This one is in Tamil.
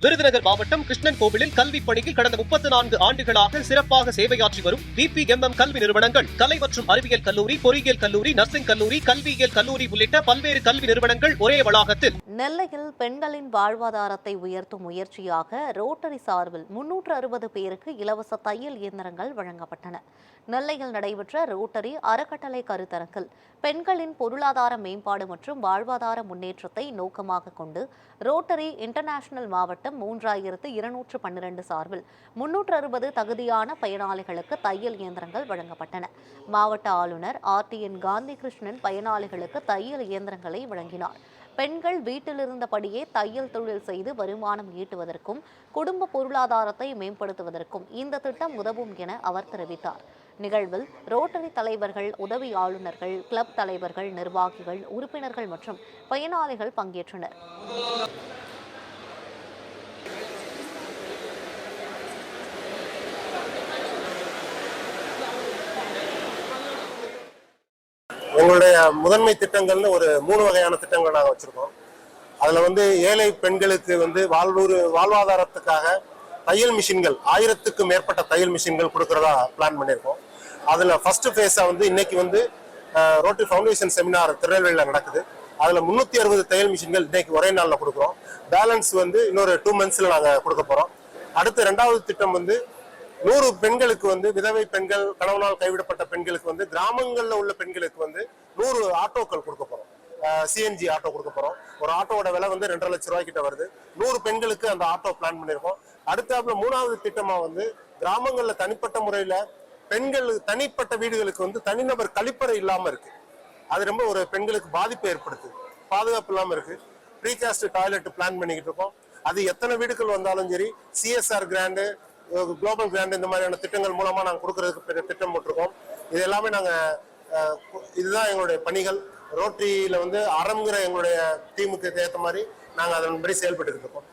விருதுநகர் மாவட்டம் கிருஷ்ணன் கோவிலில் கல்வி பணியில் கடந்த 34 ஆண்டுகளாக சிறப்பாக சேவையாற்றி வரும் VPMM கல்வி நிறுவனங்கள், கலை மற்றும் அறிவியல் கல்லூரி, பொறியியல் கல்லூரி, நர்சிங் கல்லூரி, கல்வியியல் கல்லூரி உள்ளிட்ட பல்வேறு கல்வி நிறுவனங்கள் ஒரே வளாகத்தில். நெல்லையில் பெண்களின் வாழ்வாதாரத்தை உயர்த்தும் முயற்சியாக ரோட்டரி சார்பில் 360 பேருக்கு இலவச தையல் இயந்திரங்கள் வழங்கப்பட்டன. நெல்லையில் நடைபெற்ற ரோட்டரி அறக்கட்டளை கருத்தரங்கில் பெண்களின் பொருளாதார மேம்பாடு மற்றும் வாழ்வாதார முன்னேற்றத்தை நோக்கமாக கொண்டு ரோட்டரி இன்டர்நேஷனல் மாவட்டம் 3212 சார்பில் 360 தகுதியான பயனாளிகளுக்கு தையல் இயந்திரங்கள் வழங்கப்பட்டன. மாவட்ட ஆளுநர் RTN காந்தி கிருஷ்ணன் பயனாளிகளுக்கு தையல் இயந்திரங்களை வழங்கினார். பெண்கள் வீட்டிலிருந்தபடியே தையல் தொழில் செய்து வருமானம் ஈட்டுவதற்கும் குடும்ப பொருளாதாரத்தை மேம்படுத்துவதற்கும் இந்த திட்டம் உதவும் என அவர் தெரிவித்தார். நிகழ்வில் ரோட்டரி தலைவர்கள், உதவி ஆளுநர்கள், கிளப் தலைவர்கள், நிர்வாகிகள், உறுப்பினர்கள் மற்றும் பயனாளிகள் பங்கேற்றனர். எங்களுடைய முதன்மை திட்டங்கள்னு ஒரு 3 வகையான திட்டங்கள் நாங்கள் வச்சிருக்கோம். அதுல ஏழை பெண்களுக்கு வாழ்வாதாரத்துக்காக தையல் மிஷின்கள் 1000க்கும் மேற்பட்ட தையல் மிஷின்கள் கொடுக்கறதா பிளான் பண்ணியிருக்கோம். அதுல ஃபர்ஸ்ட் ஃபேஸா இன்னைக்கு ரோட்டரி ஃபவுண்டேஷன் செமினார் திருநெல்வேலியில நடக்குது. அதுல 360 தையல் மிஷின்கள் இன்னைக்கு ஒரே நாள்ல கொடுக்குறோம். பேலன்ஸ் இன்னொரு 2 monthsல நாங்க கொடுக்க போறோம். அடுத்த 2வது திட்டம் 100 பெண்களுக்கு விதவை பெண்கள், கணவனால் கைவிடப்பட்ட பெண்களுக்கு கிராமங்கள்ல உள்ள பெண்களுக்கு 100 ஆட்டோக்கள் கொடுக்க போறோம். CNG ஆட்டோ கொடுக்க போறோம். ஒரு ஆட்டோவோட விலை 2.5 லட்சம் ரூபாய் கிட்ட வருது. 100 பெண்களுக்கு அந்த ஆட்டோ பிளான் பண்ணிருக்கோம். அடுத்தாப்புல 3வது திட்டமா கிராமங்கள்ல தனிப்பட்ட முறையில பெண்கள் தனிப்பட்ட வீடுகளுக்கு தனிநபர் கழிப்பறை இல்லாம இருக்கு. அது ரொம்ப ஒரு பெண்களுக்கு பாதிப்பை ஏற்படுத்துது, பாதுகாப்பு இல்லாம இருக்கு. ப்ரீகாஸ்ட் டாய்லெட் பிளான் பண்ணிக்கிட்டு இருக்கோம். அது எத்தனை வீடுகள் வந்தாலும் சரி, CSR கிராண்ட், குளோபல் கிராண்ட் இந்த மாதிரியான திட்டங்கள் மூலமா நாங்கள் கொடுக்கறதுக்கு திட்டம் போட்டிருக்கோம். இது எல்லாமே இதுதான் எங்களுடைய பணிகள். ரோட்டரியில அறம்ங்கிற எங்களுடைய டீமுக்கு ஏற்ற மாதிரி நாங்கள் அதன்படி செயல்பட்டு இருக்கோம்.